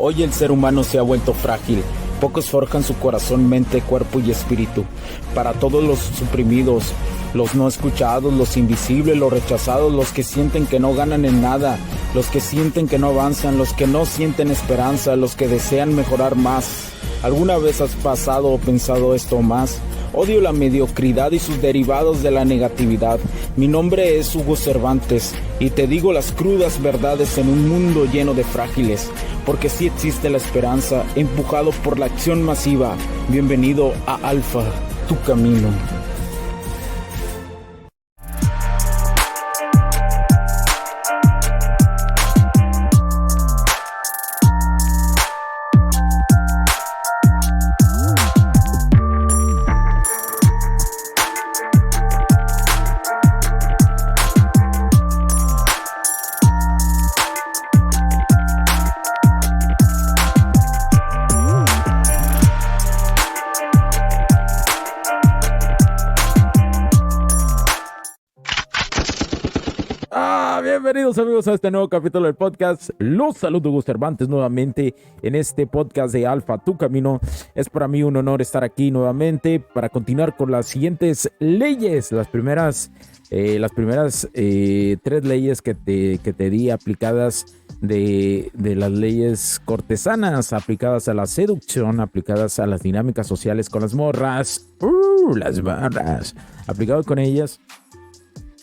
Hoy el ser humano se ha vuelto frágil. Pocos forjan su corazón, mente, cuerpo y espíritu. Para todos los suprimidos, los no escuchados, los invisibles, los rechazados, los que sienten que no ganan en nada, los que sienten que no avanzan, los que no sienten esperanza, los que desean mejorar más. ¿Alguna vez has pasado o pensado esto más? Odio la mediocridad y sus derivados de la negatividad. Mi nombre es Hugo Cervantes y te digo las crudas verdades en un mundo lleno de frágiles, porque sí existe la esperanza, empujado por la acción masiva. Bienvenido a Alfa, tu camino. Bienvenidos amigos a este nuevo capítulo del podcast. Los saludo Hugo Cervantes nuevamente en este podcast de Alfa, tu camino. Es para mí un honor estar aquí nuevamente para continuar con las siguientes leyes, las primeras 3 leyes que te di aplicadas de las leyes cortesanas, aplicadas a la seducción, aplicadas a las dinámicas sociales con las morras, las barras, aplicado con ellas.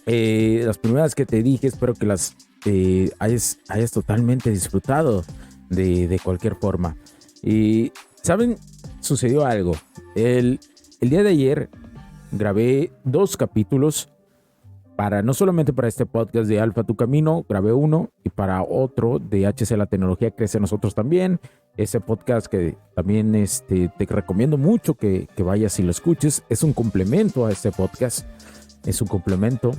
Las primeras que te dije, espero que las hayas totalmente disfrutado de cualquier forma. Y, ¿saben? Sucedió algo. El día de ayer grabé 2 capítulos no solamente para este podcast de Alfa Tu Camino, grabé uno, y para otro de HC La Tecnología Crece en Nosotros también. Ese podcast que también te recomiendo mucho que vayas y lo escuches. Es un complemento a este podcast. Es un complemento.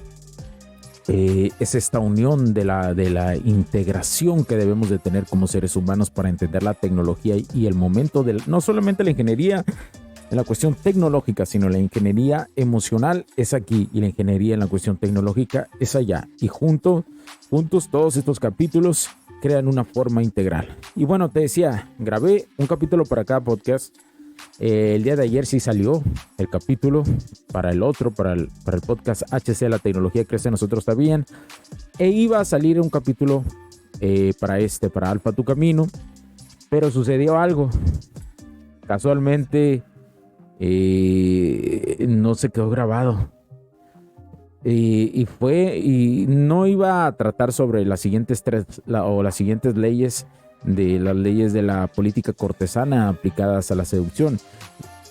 Es esta unión de la integración que debemos de tener como seres humanos para entender la tecnología y el momento de no solamente la ingeniería en la cuestión tecnológica, sino la ingeniería emocional es aquí y la ingeniería en la cuestión tecnológica es allá. Y juntos todos estos capítulos crean una forma integral. Y bueno, te decía, grabé un capítulo para cada podcast. El día de ayer sí salió el capítulo para el podcast HC La Tecnología Crece en Nosotros también, e iba a salir un capítulo para Alfa Tu Camino, pero sucedió algo. Casualmente no se quedó grabado, y no iba a tratar sobre las siguientes leyes de las leyes de la política cortesana aplicadas a la seducción.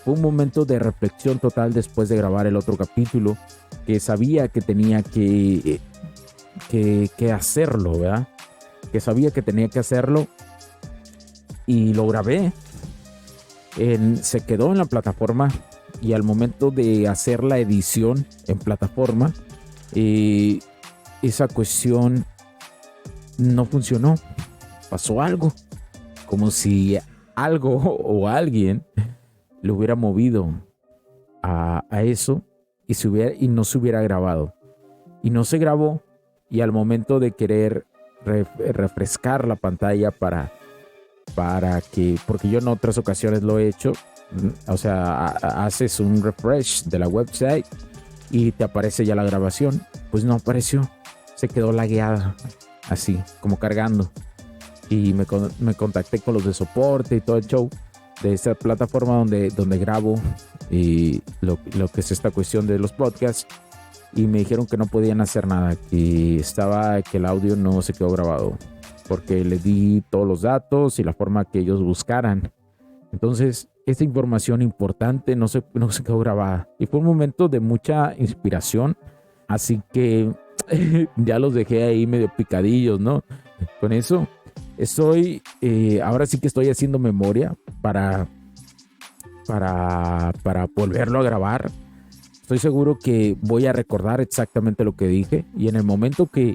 Fue un momento de reflexión total después de grabar el otro capítulo, que sabía que tenía que hacerlo, ¿verdad? Que sabía que tenía que hacerlo y lo grabé. Se quedó en la plataforma y al momento de hacer la edición en plataforma, esa cuestión no funcionó. Pasó algo, como si algo o alguien le hubiera movido a eso y no se hubiera grabado. Y no se grabó, y al momento de querer refrescar la pantalla para que, porque yo en otras ocasiones lo he hecho, o sea, haces un refresh de la website y te aparece ya la grabación, pues no apareció, se quedó lagueada, así, como cargando. Y me contacté con los de soporte y todo el show de esta plataforma donde grabo y lo que es esta cuestión de los podcasts, y me dijeron que no podían hacer nada, que el audio no se quedó grabado porque le di todos los datos y la forma que ellos buscaran. Entonces esta información importante no se quedó grabada, y fue un momento de mucha inspiración, así que ya los dejé ahí medio picadillos, ¿no? Con eso ahora sí que estoy haciendo memoria para volverlo a grabar. Estoy seguro que voy a recordar exactamente lo que dije, y en el momento que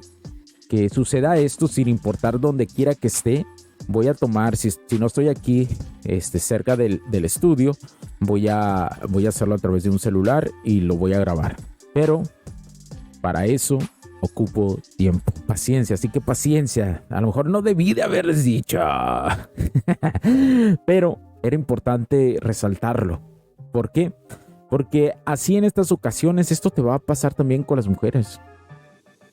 suceda esto, sin importar donde quiera que esté, voy a tomar, si no estoy aquí cerca del estudio, voy a hacerlo a través de un celular y lo voy a grabar. Pero para eso ocupo tiempo, paciencia, así que paciencia. A lo mejor no debí de haberles dicho, pero era importante resaltarlo. ¿Por qué? Porque así en estas ocasiones esto te va a pasar también con las mujeres.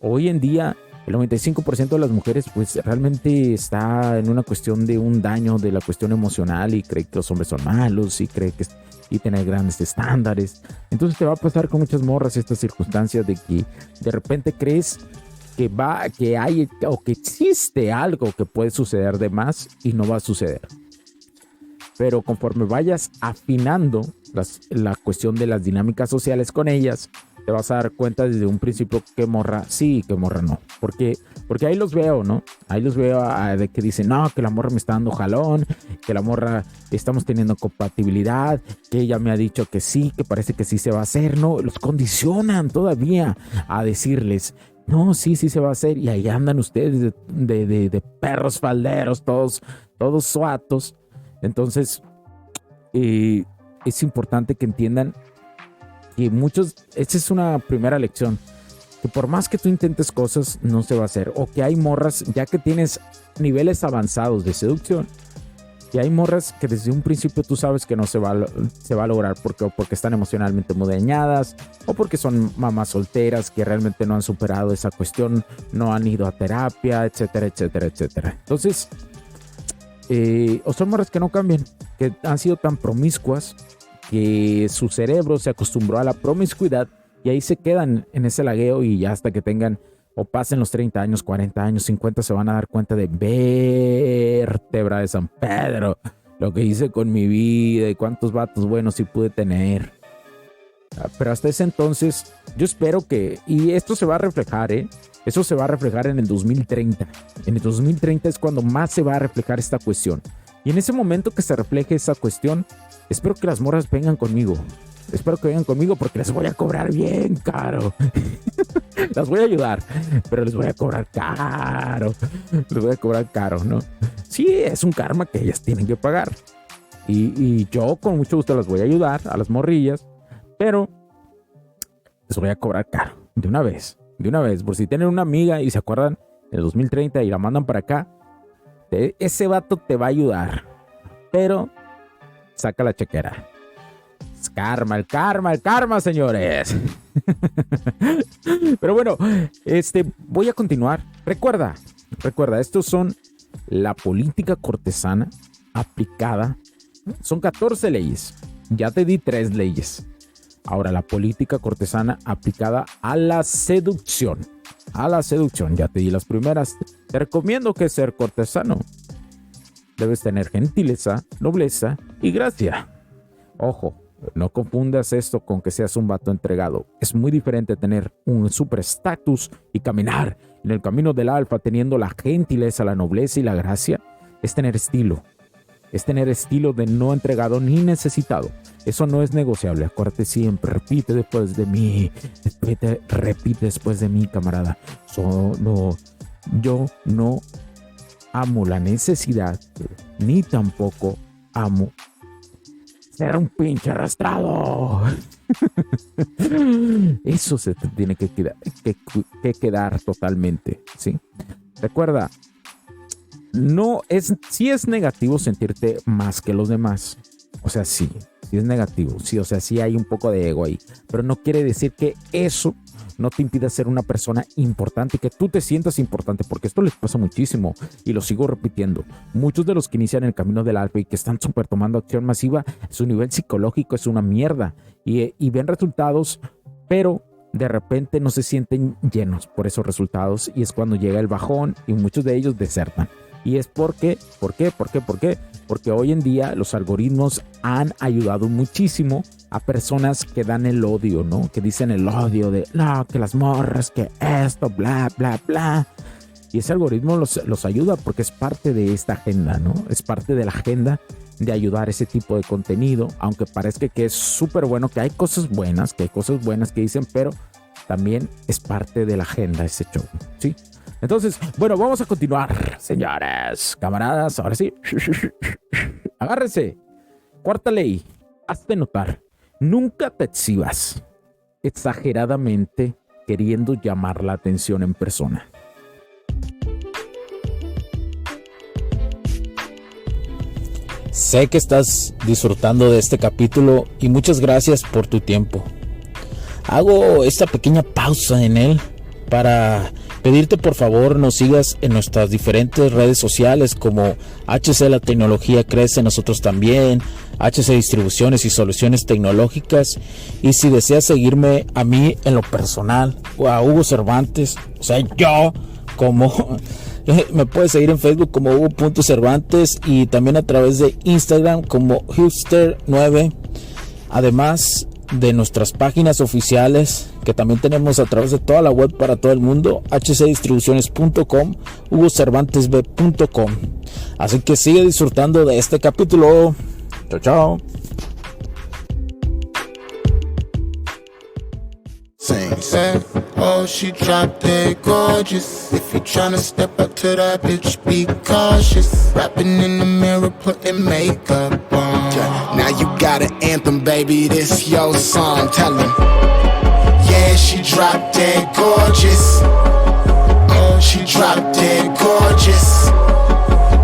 Hoy en día el 95% de las mujeres pues realmente está en una cuestión de un daño de la cuestión emocional y cree que los hombres son malos y cree que y tener grandes estándares. Entonces te va a pasar con muchas morras estas circunstancias de que de repente crees que hay o que existe algo que puede suceder de más y no va a suceder. Pero conforme vayas afinando la cuestión de las dinámicas sociales con ellas, te vas a dar cuenta desde un principio qué morra sí y qué morra no. Porque ahí los veo, ¿no? Ahí los veo de que dicen, no, que la morra me está dando jalón, que la morra estamos teniendo compatibilidad, que ella me ha dicho que sí, que parece que sí se va a hacer, ¿no? Los condicionan todavía a decirles, no, sí se va a hacer. Y ahí andan ustedes de perros falderos, todos suatos. Entonces, es importante que entiendan que esta es una primera lección, que por más que tú intentes cosas, no se va a hacer. O que hay morras, ya que tienes niveles avanzados de seducción, y hay morras que desde un principio tú sabes que no se va a lograr porque están emocionalmente muy dañadas, o porque son mamás solteras que realmente no han superado esa cuestión, no han ido a terapia, etcétera, etcétera, etcétera. Entonces, o son morras que no cambian, que han sido tan promiscuas que su cerebro se acostumbró a la promiscuidad y ahí se quedan en ese lagueo y ya hasta que tengan o pasen los 30 años, 40 años, 50 se van a dar cuenta de vértebra de San Pedro, lo que hice con mi vida y cuántos vatos buenos sí pude tener. Pero hasta ese entonces yo espero que, y esto se va a reflejar, eso se va a reflejar en el 2030. En el 2030 es cuando más se va a reflejar esta cuestión. Y en ese momento que se refleje esa cuestión, espero que las morras vengan conmigo. Espero que vengan conmigo porque les voy a cobrar bien caro. Las voy a ayudar, pero les voy a cobrar caro. Les voy a cobrar caro, ¿no? Sí, es un karma que ellas tienen que pagar. Y yo con mucho gusto las voy a ayudar a las morrillas, pero les voy a cobrar caro. De una vez. Por si tienen una amiga y se acuerdan en el 2030 y la mandan para acá, ese vato te va a ayudar. Pero saca la chequera. Es karma, el karma, señores. Pero bueno, voy a continuar. Recuerda, estos son la política cortesana aplicada. Son 14 leyes. Ya te di 3 leyes. Ahora, la política cortesana aplicada a la seducción. Ya te di las primeras. Te recomiendo que ser cortesano. Debes tener gentileza, nobleza y gracia. Ojo, no confundas esto con que seas un vato entregado. Es muy diferente tener un super estatus y caminar en el camino del alfa teniendo la gentileza, la nobleza y la gracia. Es tener estilo. Es tener estilo de no entregado ni necesitado. Eso no es negociable. Acuérdate siempre. Repite después de mí. Repite después de mí, camarada. Yo no amo la necesidad, ni tampoco amo ser un pinche arrastrado. Eso se te tiene que quedar totalmente, ¿sí? Recuerda, sí es negativo sentirte más que los demás. O sea, sí es negativo. Sí, o sea, sí hay un poco de ego ahí. Pero no quiere decir que eso no te impida ser una persona importante, que tú te sientas importante, porque esto les pasa muchísimo y lo sigo repitiendo. Muchos de los que inician el camino del alfa y que están súper tomando acción masiva, su nivel psicológico es una mierda y ven resultados, pero de repente no se sienten llenos por esos resultados y es cuando llega el bajón y muchos de ellos desertan. Y es ¿por qué? Porque hoy en día los algoritmos han ayudado muchísimo a personas que dan el odio, ¿no? Que dicen el odio de, no, que las morras, que esto, bla, bla, bla. Y ese algoritmo los ayuda porque es parte de esta agenda, ¿no? Es parte de la agenda de ayudar ese tipo de contenido, aunque parezca que es súper bueno, que hay cosas buenas que dicen, pero también es parte de la agenda ese show, ¿sí? Entonces, bueno, vamos a continuar, señores, camaradas, ahora sí. Agárrense. Cuarta ley, hazte notar. Nunca te exhibas exageradamente queriendo llamar la atención en persona. Sé que estás disfrutando de este capítulo y muchas gracias por tu tiempo. Hago esta pequeña pausa en él para pedirte por favor nos sigas en nuestras diferentes redes sociales como HC La Tecnología Crece, nosotros también, HC Distribuciones y Soluciones Tecnológicas. Y si deseas seguirme a mí en lo personal o a Hugo Cervantes, o sea yo como... Me puedes seguir en Facebook como Hugo.Cervantes y también a través de Instagram como Hipster9. Además de nuestras páginas oficiales que también tenemos a través de toda la web para todo el mundo, hcdistribuciones.com, hugocervantesb.com. Así que sigue disfrutando de este capítulo. Chao, chao. Say, oh, she drop dead gorgeous. If you tryna step up to that bitch, be cautious. Rapping in the mirror, putting makeup on. Now you got an anthem, baby, this your song. Tell him. Yeah, she drop dead gorgeous. Oh, she drop dead gorgeous.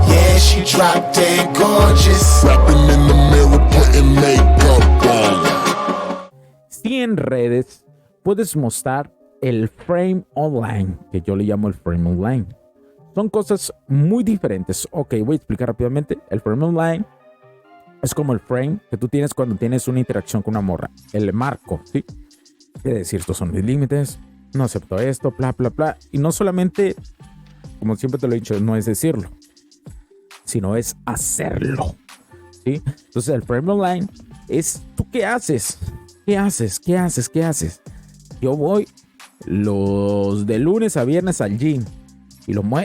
Yeah, she drop dead gorgeous. Rapping in the mirror, putting makeup on. Si en redes puedes mostrar el frame online, que yo le llamo el frame online. Son cosas muy diferentes. Ok, voy a explicar rápidamente. El frame online es como el frame que tú tienes cuando tienes una interacción con una morra. El marco, ¿sí? Quiere decir, estos son mis límites, no acepto esto, bla, bla, bla. Y no solamente, como siempre te lo he dicho, no es decirlo, sino es hacerlo, ¿sí? Entonces el frame online es, ¿tú qué haces? ¿Qué haces? ¿Qué haces? ¿Qué haces? Yo voy los de lunes a viernes al gym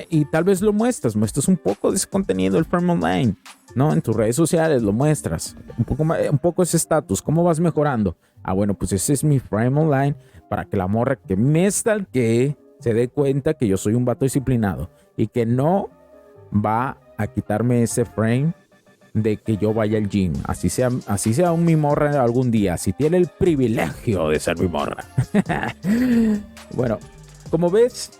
y tal vez lo muestras un poco de ese contenido del frame online, ¿no? En tus redes sociales lo muestras, un poco ese estatus, ¿cómo vas mejorando? Ah, bueno, pues ese es mi frame online para que la morra que me stalkee se dé cuenta que yo soy un vato disciplinado y que no va a quitarme ese frame de que yo vaya al gym, así sea mi morra algún día, si tiene el privilegio de ser mi morra. Bueno, como ves,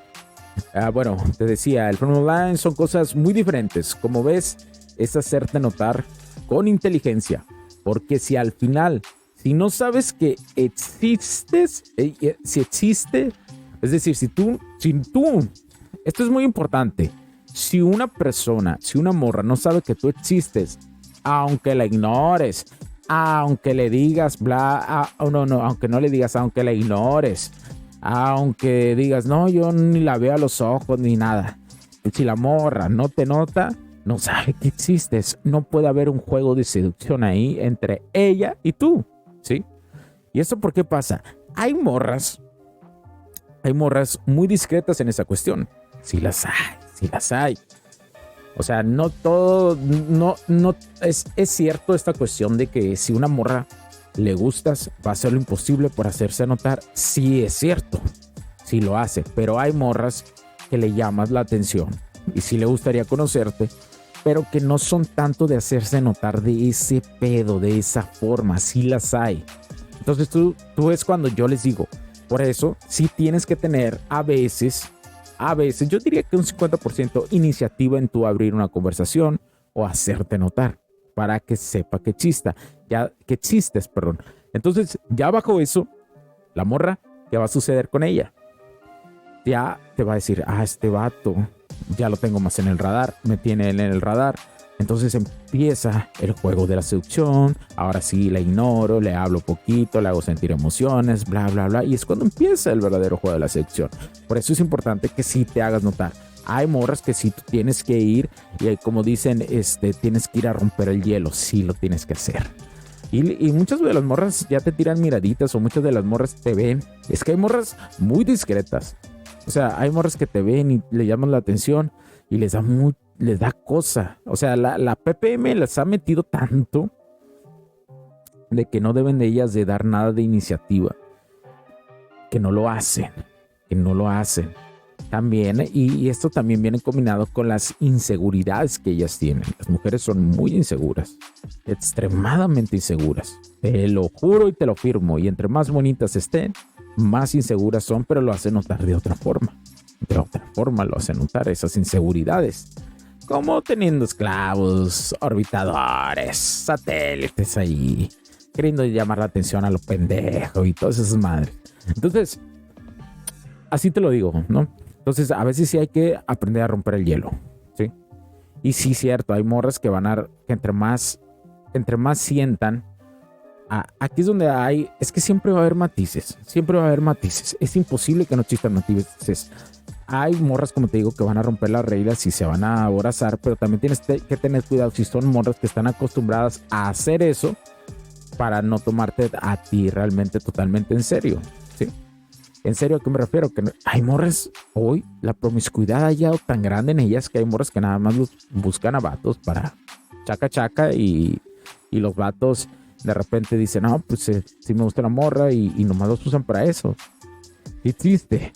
bueno, te decía, el frame online son cosas muy diferentes. Como ves, es hacerte notar con inteligencia, porque si al final, si no sabes que existes, si existe, es decir, si tú, esto es muy importante. Si una persona, si una morra no sabe que tú existes, aunque la ignores, aunque le digas bla, aunque no le digas, aunque la ignores, aunque digas, no, yo ni la veo a los ojos ni nada. Si la morra no te nota, no sabe que existes. No puede haber un juego de seducción ahí entre ella y tú, ¿sí? ¿Y esto por qué pasa? Hay morras muy discretas en esa cuestión. Sí las hay. O sea, no todo, no es cierto esta cuestión de que si una morra le gustas, va a hacer lo imposible por hacerse notar. Sí es cierto, sí lo hace, pero hay morras que le llamas la atención y sí le gustaría conocerte, pero que no son tanto de hacerse notar de ese pedo, de esa forma. Sí las hay. Entonces tú es cuando yo les digo, por eso sí tienes que tener a veces, yo diría que un 50% iniciativa en tu abrir una conversación o hacerte notar para que sepa que existes. Entonces, ya bajo eso, la morra, ¿qué va a suceder con ella? Ya te va a decir, este vato ya lo tengo más en el radar, me tiene él en el radar. Entonces empieza el juego de la seducción. Ahora sí la ignoro, le hablo poquito, le hago sentir emociones, bla, bla, bla. Y es cuando empieza el verdadero juego de la seducción. Por eso es importante que sí te hagas notar. Hay morras que sí tú tienes que ir y como dicen, tienes que ir a romper el hielo. Sí lo tienes que hacer. Y muchas de las morras ya te tiran miraditas o muchas de las morras te ven. Es que hay morras muy discretas. O sea, hay morras que te ven y le llaman la atención y les da cosa. O sea, la PPM las ha metido tanto de que no deben de ellas de dar nada de iniciativa. Que no lo hacen. También, y esto también viene combinado con las inseguridades que ellas tienen. Las mujeres son muy inseguras. Extremadamente inseguras. Te lo juro y te lo firmo. Y entre más bonitas estén, más inseguras son, pero lo hace notar de otra forma. De otra forma lo hace notar esas inseguridades. Como teniendo esclavos, orbitadores, satélites ahí, queriendo llamar la atención a lo pendejo y todas esas madres. Entonces, así te lo digo, ¿no? Entonces, a veces sí hay que aprender a romper el hielo, ¿sí? Y sí, cierto, hay morras que que entre más sientan, aquí es donde es que siempre va a haber matices, es imposible que no existan matices. Hay morras, como te digo, que van a romper las reglas y se van a abrazar, pero también tienes que tener cuidado si son morras que están acostumbradas a hacer eso para no tomarte a ti realmente totalmente en serio, ¿sí? En serio, ¿a qué me refiero? Que hay morras hoy, la promiscuidad ha llegado tan grande en ellas que hay morras que nada más buscan a vatos para chaca y los vatos de repente dicen, no, pues sí me gusta la morra y nomás los usan para eso. Qué triste.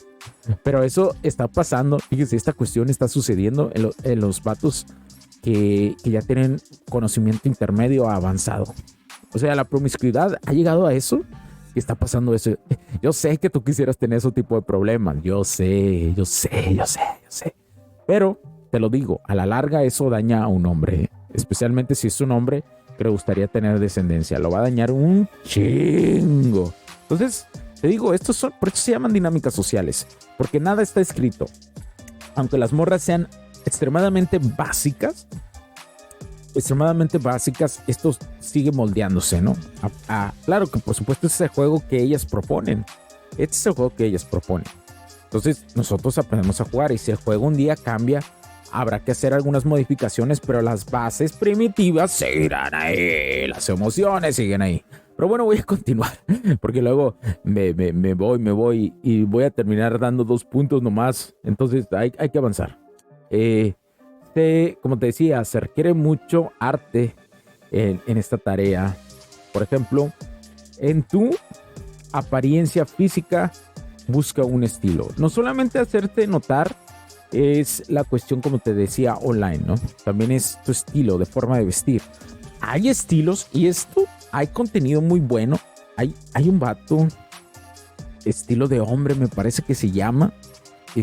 Pero eso está pasando. Fíjense, esta cuestión está sucediendo en los vatos que ya tienen conocimiento intermedio avanzado. O sea, la promiscuidad ha llegado a eso. Y está pasando eso. Yo sé que tú quisieras tener ese tipo de problemas. Yo sé. Pero te lo digo, a la larga eso daña a un hombre. Especialmente si es un hombre que le gustaría tener descendencia. Lo va a dañar un chingo. Entonces, te digo, por eso se llaman dinámicas sociales. Porque nada está escrito. Aunque las morras sean extremadamente básicas, esto sigue moldeándose, ¿no? Claro que por supuesto es el juego que ellas proponen. Entonces nosotros aprendemos a jugar y si el juego un día cambia, habrá que hacer algunas modificaciones, pero las bases primitivas seguirán ahí, las emociones siguen ahí. Pero bueno, voy a continuar, porque luego me voy y voy a terminar dando 2 puntos nomás. Entonces hay que avanzar. Como te decía, se requiere mucho arte en esta tarea. Por ejemplo, en tu apariencia física, busca un estilo. No solamente hacerte notar es la cuestión, como te decía, online, ¿no? También es tu estilo de forma de vestir. Hay estilos y hay contenido muy bueno. Hay un vato, estilo de hombre, me parece que se llama, que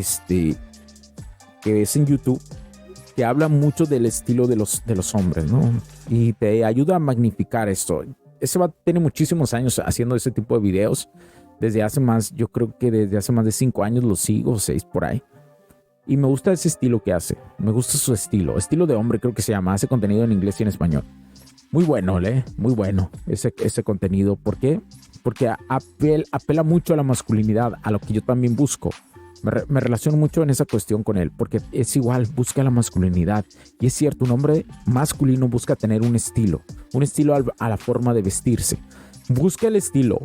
es en YouTube, que habla mucho del estilo de los hombres, ¿no? Y te ayuda a magnificar esto. Ese vato tiene muchísimos años haciendo ese tipo de videos. Yo creo que desde hace más de 5 años lo sigo, 6 por ahí. Y me gusta ese estilo que hace. Me gusta su estilo de hombre, creo que se llama. Hace contenido en inglés y en español. Muy bueno, muy bueno ese contenido. ¿Por qué? Porque apela mucho a la masculinidad, a lo que yo también busco. Me relaciono mucho en esa cuestión con él, porque es igual, busca la masculinidad. Y es cierto, un hombre masculino busca tener un estilo a la forma de vestirse. Busca el estilo.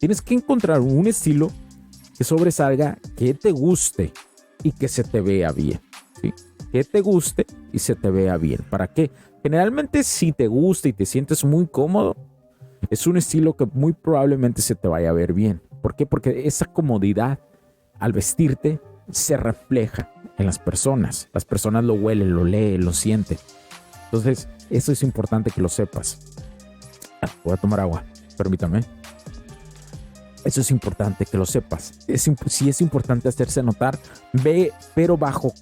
Tienes que encontrar un estilo que sobresalga, que te guste y que se te vea bien, ¿sí? Que te guste y se te vea bien. ¿Para qué? Generalmente, si te gusta y te sientes muy cómodo, es un estilo que muy probablemente se te vaya a ver bien. ¿Por qué? Porque esa comodidad al vestirte se refleja en las personas. Las personas lo huelen, lo leen, lo sienten. Entonces, eso es importante que lo sepas. Voy a tomar agua, permítame. Eso es importante que lo sepas. Sí es importante hacerse notar, pero bajo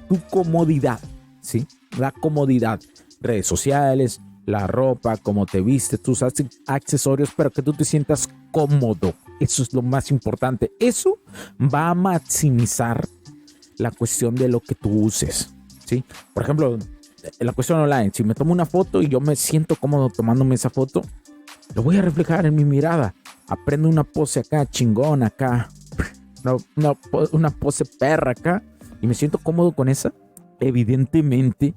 tu comodidad, ¿sí? La comodidad. Redes sociales, la ropa, cómo te vistes, tus accesorios, pero que tú te sientas cómodo. Eso es lo más importante. Eso va a maximizar la cuestión de lo que tú uses, ¿sí? Por ejemplo, en la cuestión online, si me tomo una foto y yo me siento cómodo tomándome esa foto, lo voy a reflejar en mi mirada. Aprendo una pose acá, chingón acá, una pose perra acá, y me siento cómodo con esa. Evidentemente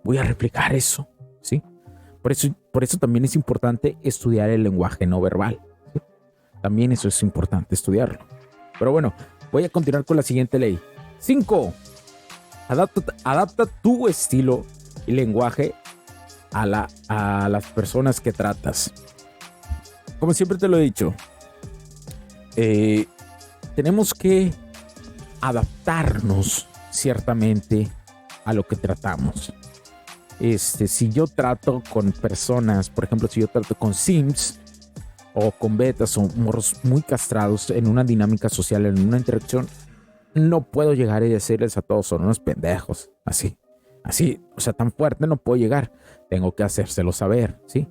voy a reflejar eso, ¿sí? Por eso también es importante estudiar el lenguaje no verbal, ¿sí? También eso es importante estudiarlo. Pero bueno, voy a continuar con la siguiente ley. 5. Adapta tu estilo y lenguaje a las personas que tratas. Como siempre te lo he dicho, tenemos que adaptarnos ciertamente a lo que tratamos. Si yo trato con personas, por ejemplo, si yo trato con Sims o con betas o morros muy castrados en una dinámica social, en una interacción, no puedo llegar y decirles a todos son unos pendejos, así, o sea, tan fuerte no puedo llegar, tengo que hacérselo saber, ¿sí?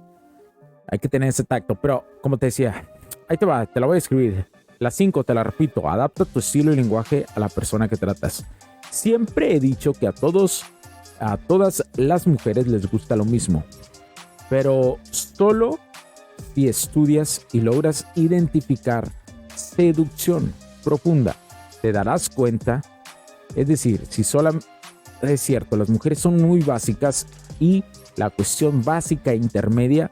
Hay que tener ese tacto, pero como te decía, ahí te va, te la voy a escribir. La 5, te la repito, adapta tu estilo y lenguaje a la persona que tratas. Siempre he dicho que a todas las mujeres les gusta lo mismo, pero solo si estudias y logras identificar seducción profunda, te darás cuenta. Es decir, si solamente es cierto, las mujeres son muy básicas y la cuestión básica e intermedia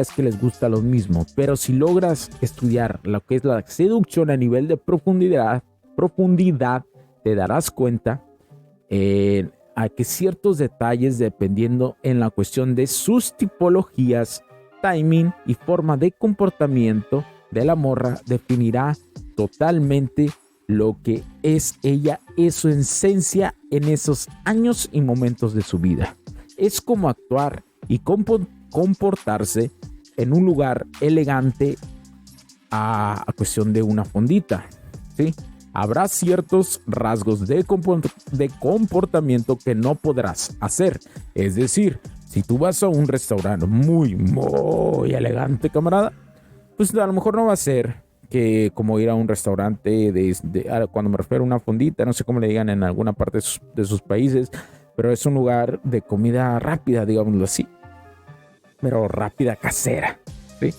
es que les gusta lo mismo, pero si logras estudiar lo que es la seducción a nivel de profundidad, te darás cuenta a que ciertos detalles, dependiendo en la cuestión de sus tipologías, timing y forma de comportamiento de la morra, definirá totalmente lo que es ella, es su esencia en esos años y momentos de su vida. Es como actuar y comportarse en un lugar elegante a cuestión de una fondita, ¿sí? Habrá ciertos rasgos de comportamiento que no podrás hacer. Es decir, si tú vas a un restaurante muy elegante, camarada, pues a lo mejor no va a ser que como ir a un restaurante cuando me refiero a una fondita, no sé cómo le digan en alguna parte de sus países, pero es un lugar de comida rápida, digámoslo así, pero rápida, casera, ¿sí?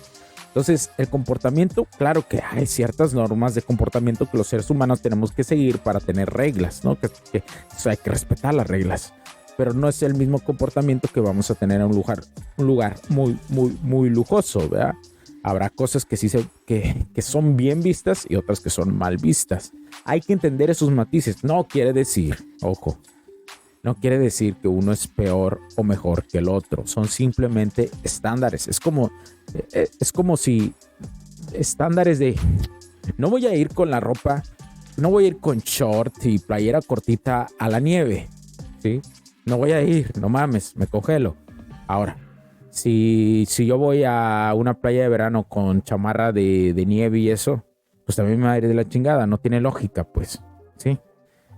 Entonces, el comportamiento, claro que hay ciertas normas de comportamiento que los seres humanos tenemos que seguir para tener reglas, ¿no? Que hay que respetar las reglas, pero no es el mismo comportamiento que vamos a tener en un lugar muy lujoso, ¿verdad? Habrá cosas que sí que son bien vistas y otras que son mal vistas. Hay que entender esos matices. No quiere decir, ojo, no quiere decir que uno es peor o mejor que el otro. Son simplemente estándares. Es como si estándares de no voy a ir con la ropa, no voy a ir con short y playera cortita a la nieve, ¿sí? No voy a ir, no mames, me congelo. Ahora, si yo voy a una playa de verano con chamarra de nieve y eso, pues también me va a ir de la chingada. No tiene lógica, pues, ¿sí?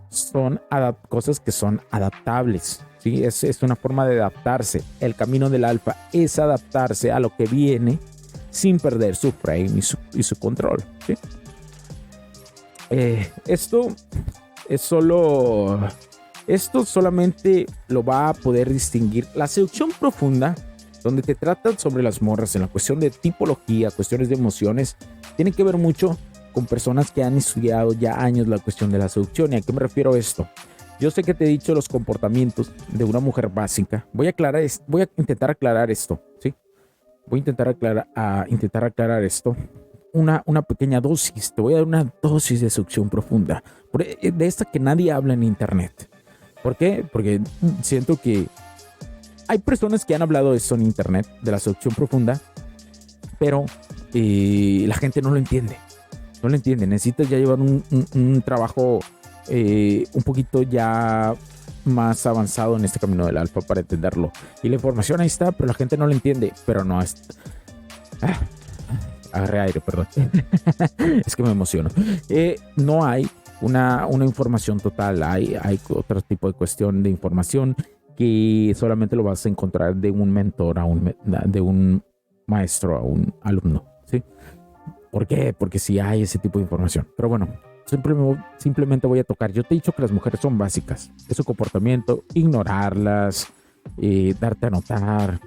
Son cosas que son adaptables, ¿sí? Es una forma de adaptarse. El camino del alfa es adaptarse a lo que viene sin perder su frame y su control, ¿sí? Esto solamente lo va a poder distinguir la seducción profunda, donde te tratan sobre las morras en la cuestión de tipología, cuestiones de emociones. Tiene que ver mucho con personas que han estudiado ya años la cuestión de la seducción. ¿Y a qué me refiero a esto? Yo sé que te he dicho los comportamientos de una mujer básica. Voy a intentar aclarar esto, ¿sí? Voy a intentar aclarar esto. Una pequeña dosis. Te voy a dar una dosis de seducción profunda. De esta que nadie habla en internet. ¿Por qué? Porque siento que hay personas que han hablado de esto en internet, de la seducción profunda, pero la gente no lo entiende. No lo entiende. Necesitas ya llevar un trabajo un poquito ya más avanzado en este camino del alfa para entenderlo. Y la información ahí está, pero la gente no lo entiende. Pero no es... agarré aire, perdón. Es que me emociono. No hay una información total. Hay otro tipo de cuestión de información que solamente lo vas a encontrar de un mentor, de un maestro a un alumno, ¿sí? ¿Por qué? Porque sí hay ese tipo de información. Pero bueno, simplemente voy a tocar. Yo te he dicho que las mujeres son básicas. Es su comportamiento, ignorarlas, darte a notar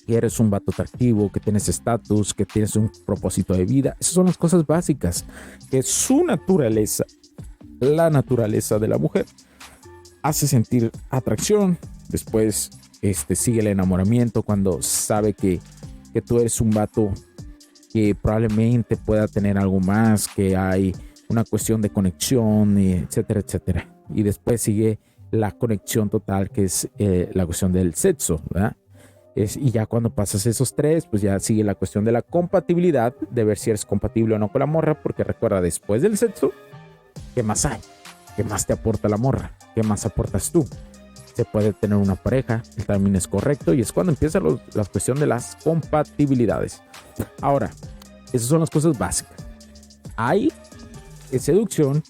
que eres un vato atractivo, que tienes estatus, que tienes un propósito de vida. Esas son las cosas básicas, que su naturaleza, la naturaleza de la mujer, hace sentir atracción. Después sigue el enamoramiento cuando sabe que tú eres un vato que probablemente pueda tener algo más, que hay una cuestión de conexión, etcétera, etcétera. Y después sigue la conexión total, que es la cuestión del sexo, ¿verdad? Y ya cuando pasas esos tres, pues ya sigue la cuestión de la compatibilidad, de ver si eres compatible o no con la morra, porque recuerda, después del sexo, ¿qué más hay? ¿Qué más te aporta la morra? ¿Qué más aportas tú? Se puede tener una pareja, el timing es correcto y es cuando empieza la cuestión de las compatibilidades. Ahora, esas son las cosas básicas. Hay en seducción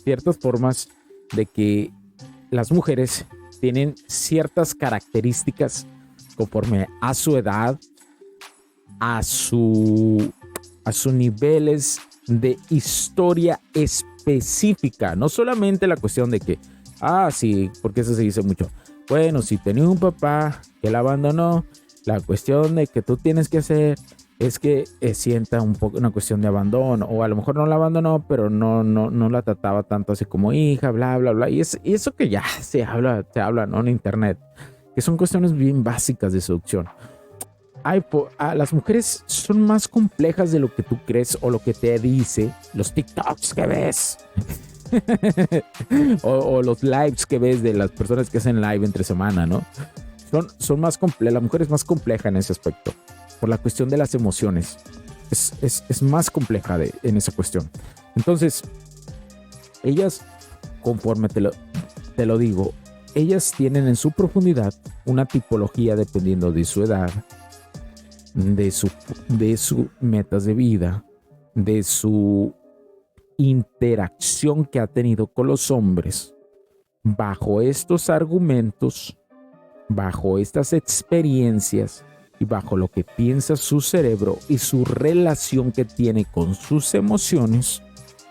ciertas formas de que las mujeres tienen ciertas características conforme a su edad, a sus niveles de historia específica. No solamente la cuestión de que, sí, porque eso se dice mucho. Bueno, si tenía un papá que la abandonó, la cuestión de que tú tienes que hacer es que sienta un poco una cuestión de abandono, o a lo mejor no la abandonó, pero no la trataba tanto así como hija, bla, bla, bla. Y eso que ya se habla, ¿no? En internet, que son cuestiones bien básicas de seducción. Las mujeres son más complejas de lo que tú crees o lo que te dice los TikToks que ves. o los lives que ves de las personas que hacen live entre semana, ¿no? Son más complejas. La mujer es más compleja en ese aspecto. Por la cuestión de las emociones. Es más compleja en esa cuestión. Entonces, ellas, conforme te lo digo, ellas tienen en su profundidad una tipología dependiendo de su edad, de su metas de vida, de su interacción que ha tenido con los hombres. Bajo estos argumentos, bajo estas experiencias y bajo lo que piensa su cerebro y su relación que tiene con sus emociones,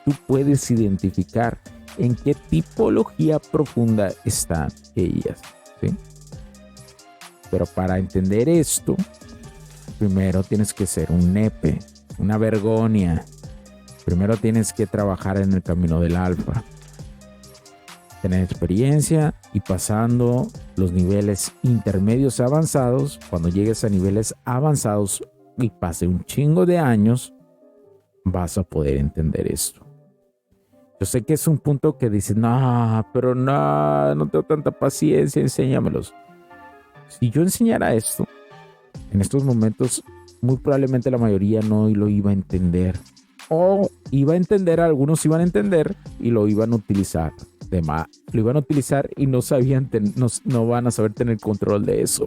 tú puedes identificar en qué tipología profunda están ellas, ¿sí? Pero para entender esto, primero tienes que ser un nepe, una vergonia. Primero tienes que trabajar en el camino del alfa, tener experiencia y pasando los niveles intermedios avanzados. Cuando llegues a niveles avanzados y pase un chingo de años, vas a poder entender esto. Yo sé que es un punto que dices, no tengo tanta paciencia, enséñamelos. Si yo enseñara esto, en estos momentos, muy probablemente la mayoría no lo iba a entender. O iba a entender, algunos iban a entender y lo iban a utilizar. Lo iban a utilizar y no van a saber tener control de eso.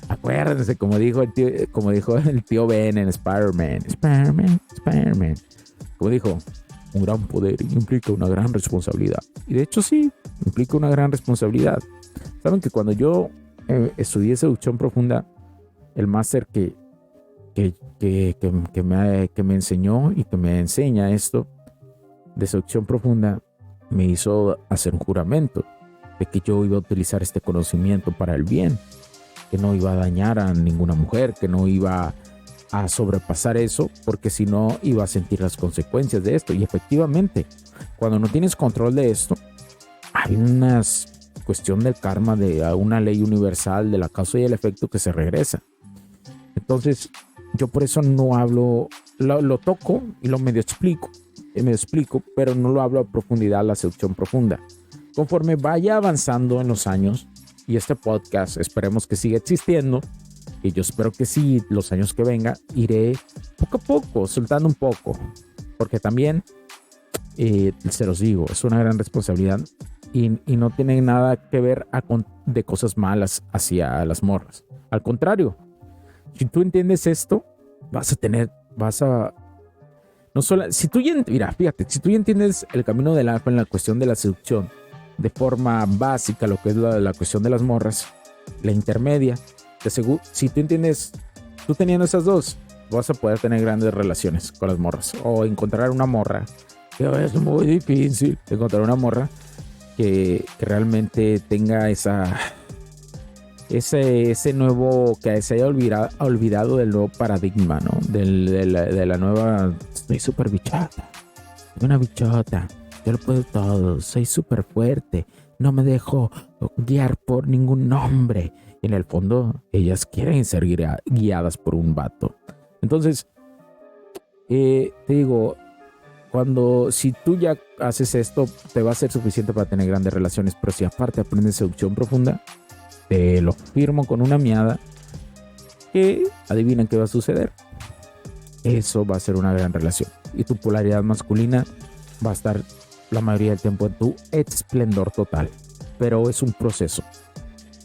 Acuérdense, como dijo el tío Ben en Spider-Man. Como dijo, un gran poder implica una gran responsabilidad. Y de hecho sí, implica una gran responsabilidad. Saben que cuando yo estudié seducción profunda, el máster que me enseñó y que me enseña esto de seducción profunda, me hizo hacer un juramento de que yo iba a utilizar este conocimiento para el bien, que no iba a dañar a ninguna mujer, que no iba a sobrepasar eso, porque si no iba a sentir las consecuencias de esto. Y efectivamente, cuando no tienes control de esto, hay una cuestión del karma, de una ley universal de la causa y el efecto que se regresa. Entonces, yo por eso no hablo, lo toco y lo medio explico, pero no lo hablo a profundidad, la seducción profunda. Conforme vaya avanzando en los años, y este podcast esperemos que siga existiendo, y yo espero que sí, los años que venga, iré poco a poco, soltando un poco, porque también, se los digo, es una gran responsabilidad, y no tiene nada que ver de cosas malas hacia las morras. Al contrario, si tú entiendes esto, si tú ya entiendes el camino del alfa en la cuestión de la seducción, de forma básica, lo que es la cuestión de las morras, la intermedia, si tú entiendes, tú teniendo esas dos, vas a poder tener grandes relaciones con las morras, o encontrar una morra, que es muy difícil encontrar una morra que realmente tenga ese nuevo, que se haya olvidado del nuevo paradigma, ¿no? De la nueva, soy súper bichota, soy una bichota, yo lo puedo todo, soy súper fuerte, no me dejo guiar por ningún hombre. Y en el fondo, ellas quieren ser guiadas por un vato. Entonces, te digo, si tú ya haces esto, te va a ser suficiente para tener grandes relaciones, pero si aparte aprendes seducción profunda, te lo firmo con una miada, que adivinen qué va a suceder. Eso va a ser una gran relación. Y tu polaridad masculina va a estar la mayoría del tiempo en tu esplendor total. Pero es un proceso.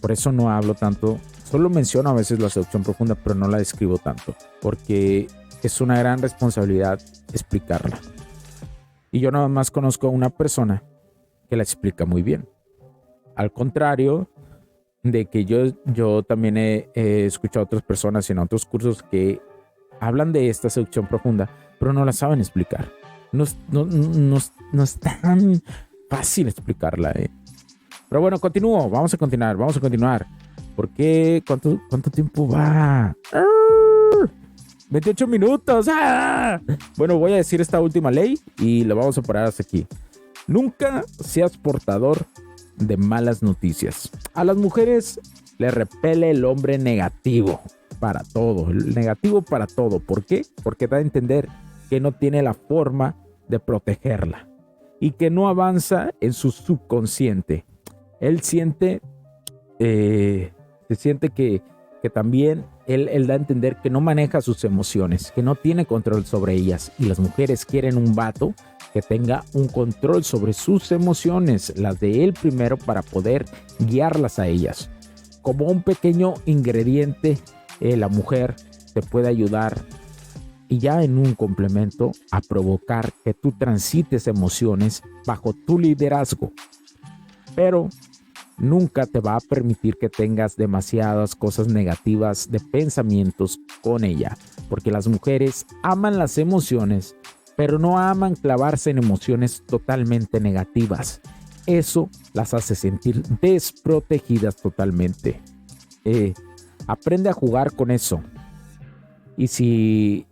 Por eso no hablo tanto Solo menciono a veces la seducción profunda, pero no la describo tanto, porque es una gran responsabilidad explicarla. Y yo nada más conozco a una persona que la explica muy bien. Al contrario de que yo también he escuchado a otras personas en otros cursos que hablan de esta seducción profunda, pero no la saben explicar. No es tan fácil explicarla, Pero bueno, continúo. Vamos a continuar. ¿Por qué? ¿Cuánto tiempo va? 28 minutos. ¡Ah! Bueno, voy a decir esta última ley y la vamos a parar hasta aquí. Nunca seas portador de malas noticias. A las mujeres les repele el hombre negativo para todo. El negativo para todo. ¿Por qué? Porque da a entender que no tiene la forma de protegerla y que no avanza en su subconsciente. Él siente, se siente que también él da a entender que no maneja sus emociones, que no tiene control sobre ellas. Y las mujeres quieren un vato que tenga un control sobre sus emociones, las de él primero, para poder guiarlas a ellas. Como un pequeño ingrediente, la mujer te puede ayudar, y ya en un complemento, a provocar que tú transites emociones bajo tu liderazgo. Pero nunca te va a permitir que tengas demasiadas cosas negativas de pensamientos con ella, porque las mujeres aman las emociones, pero no aman clavarse en emociones totalmente negativas. Eso las hace sentir desprotegidas totalmente. Aprende a jugar con eso. Y si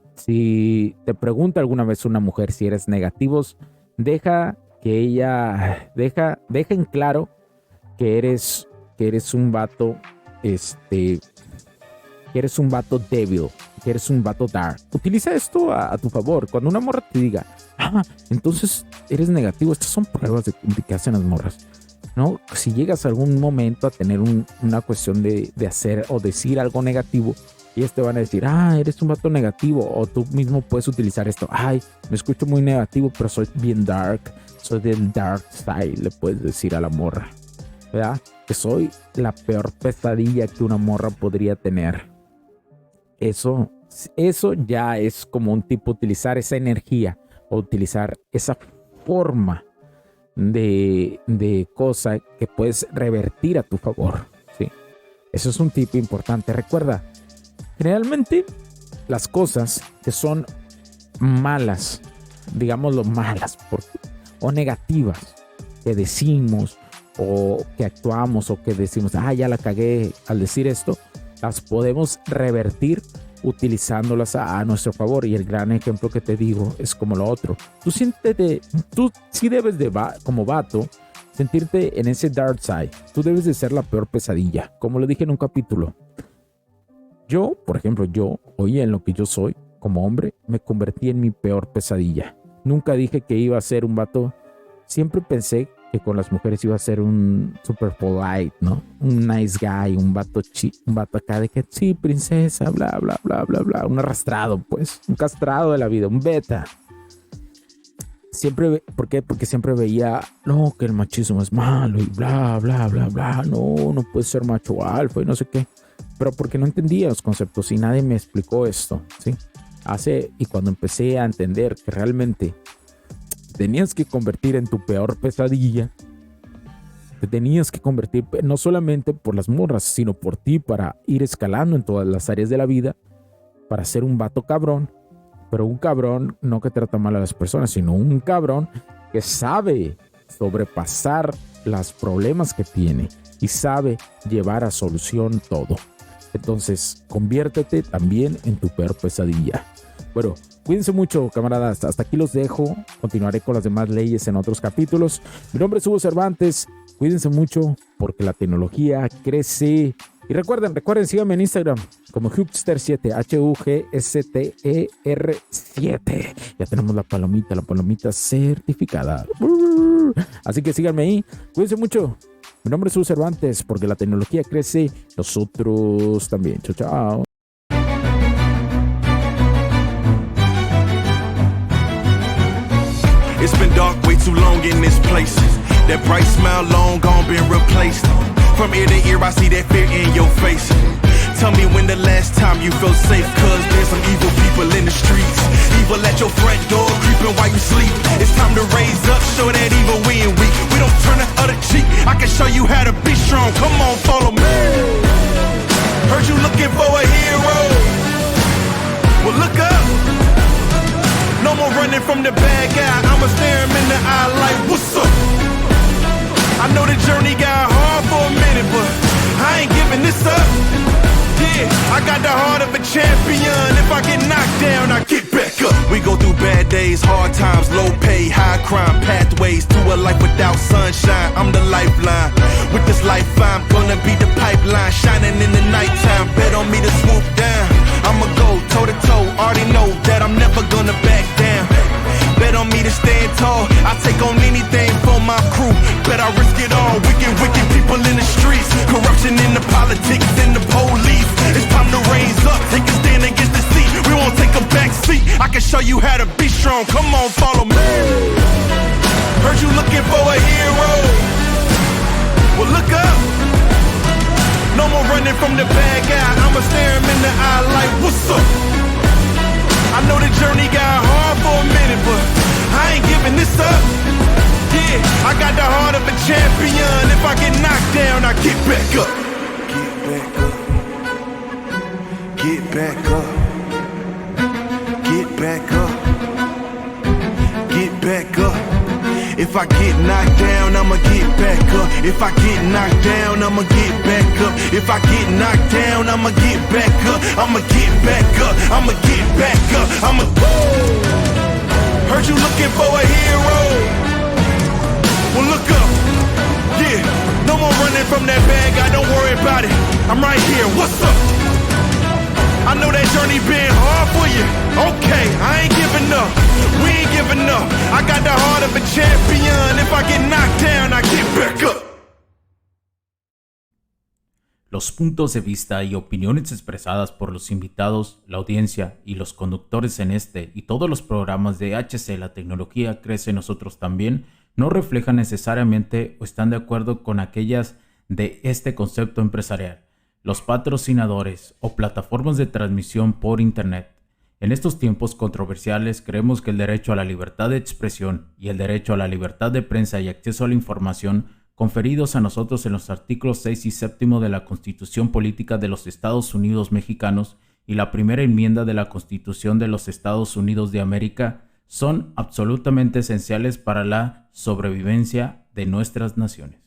te pregunta alguna vez una mujer si eres negativos, deja en claro que eres un vato, que eres un vato débil, que eres un vato dark. Utiliza esto a tu favor. Cuando una morra te diga, entonces eres negativo, estas son pruebas de que hacen las morras, ¿no? Si llegas a algún momento a tener una cuestión de hacer o decir algo negativo, y te van a decir, eres un vato negativo, o tú mismo puedes utilizar esto, me escucho muy negativo, pero soy bien dark, soy del dark side, le puedes decir a la morra, ¿verdad? Que soy la peor pesadilla que una morra podría tener. Eso ya es como un tipo, utilizar esa energía o utilizar esa forma de cosa que puedes revertir a tu favor, ¿sí? Eso es un tip importante. Recuerda, generalmente las cosas que son malas, digámoslo malas, o negativas, que decimos o que actuamos o que decimos, ya la cagué al decir esto, las podemos revertir utilizándolas a nuestro favor. Y el gran ejemplo que te digo es como lo otro. Tú sí debes de, como vato, sentirte en ese dark side. Tú debes de ser la peor pesadilla, como lo dije en un capítulo. Yo, por ejemplo, hoy en lo que yo soy como hombre, me convertí en mi peor pesadilla. Nunca dije que iba a ser un vato. Siempre pensé que con las mujeres iba a ser un super polite, ¿no? Un nice guy, un vato acá de que sí, princesa, bla, bla, bla, bla, bla. Un arrastrado, pues. Un castrado de la vida, un beta. ¿Por qué? Porque siempre veía, no, que el machismo es malo y bla, bla, bla, bla. No puedes ser macho alfa y no sé qué. Pero porque no entendía los conceptos y nadie me explicó esto, ¿sí? Y cuando empecé a entender que realmente tenías que convertir en tu peor pesadilla, te tenías que convertir no solamente por las morras, sino por ti, para ir escalando en todas las áreas de la vida, para ser un vato cabrón, pero un cabrón no que trata mal a las personas, sino un cabrón que sabe sobrepasar los problemas que tiene y sabe llevar a solución todo. Entonces, conviértete también en tu peor pesadilla. Bueno, cuídense mucho, camaradas. Hasta aquí los dejo. Continuaré con las demás leyes en otros capítulos. Mi nombre es Hugo Cervantes. Cuídense mucho porque la tecnología crece. Y recuerden, síganme en Instagram como Hugster7, HUGSTER7. Ya tenemos la palomita certificada. Así que síganme ahí. Cuídense mucho. Mi nombre es Hugo Cervantes, porque la tecnología crece, nosotros también. Chao, chao. It's been dark way too long in this place. That bright smile long gone been replaced. From ear to ear I see that fear in your face. Tell me when the last time you felt safe, cause there's some evil people in the streets. Evil at your front door, creeping while you sleep. It's time to raise up, show that evil we ain't weak. We don't turn the other cheek. I can show you how to be strong. Come on, follow me. Heard you looking for a hero. Well, look up. No more running from the bad guy. I'ma stare him in the eye like, what's up? I know the journey got hard for a minute, but I ain't giving this up. Yeah, I got the heart of a champion. If I get knocked down, I get back up. We go through bad days, hard times, low pay, high crime, pathways to a life without sunshine. I'm the lifeline. With this life, I'm gonna be the pipeline, shining in the nighttime. Bet on me to swoop down. I'ma go toe to toe. Already know that I'm never gonna back down. Bet on me to stand tall. I take on anything for my crew. Bet I risk it all. Wicked, wicked people in the streets. Corruption in the politics and the police. It's time to raise up. Take a stand against the seat. We won't take a back seat. I can show you how to be strong. Come on, follow me. Heard you looking for a hero. Well, look up. No more running from the bad guy. I'ma stare him in the eye like, what's up? I know the journey got hard for a minute, but I ain't giving this up. Yeah, I got the heart of a champion. If I get knocked down, I get back up. Get back up. Get back up. Get back up. Get back up. If I get knocked down, I'ma get back up. If I get knocked down, I'ma get back up. If I get knocked down, I'ma get back up. I'ma get back up. I'ma get back up. I'ma. Heard you looking for a hero. Well, look up. Yeah, no more running from that bad guy. Don't worry about it. I'm right here. What's up? I know that journey been hard for you. Okay, I ain't giving up. We ain't giving up. I got the heart of a champion. If I get knocked down, I get back up. Los puntos de vista y opiniones expresadas por los invitados, la audiencia y los conductores en este y todos los programas de HC La Tecnología Crece en Nosotros También no reflejan necesariamente o están de acuerdo con aquellas de este concepto empresarial, los patrocinadores o plataformas de transmisión por Internet. En estos tiempos controversiales creemos que el derecho a la libertad de expresión y el derecho a la libertad de prensa y acceso a la información conferidos a nosotros en los artículos 6 y 7 de la Constitución Política de los Estados Unidos Mexicanos y la primera enmienda de la Constitución de los Estados Unidos de América son absolutamente esenciales para la sobrevivencia de nuestras naciones.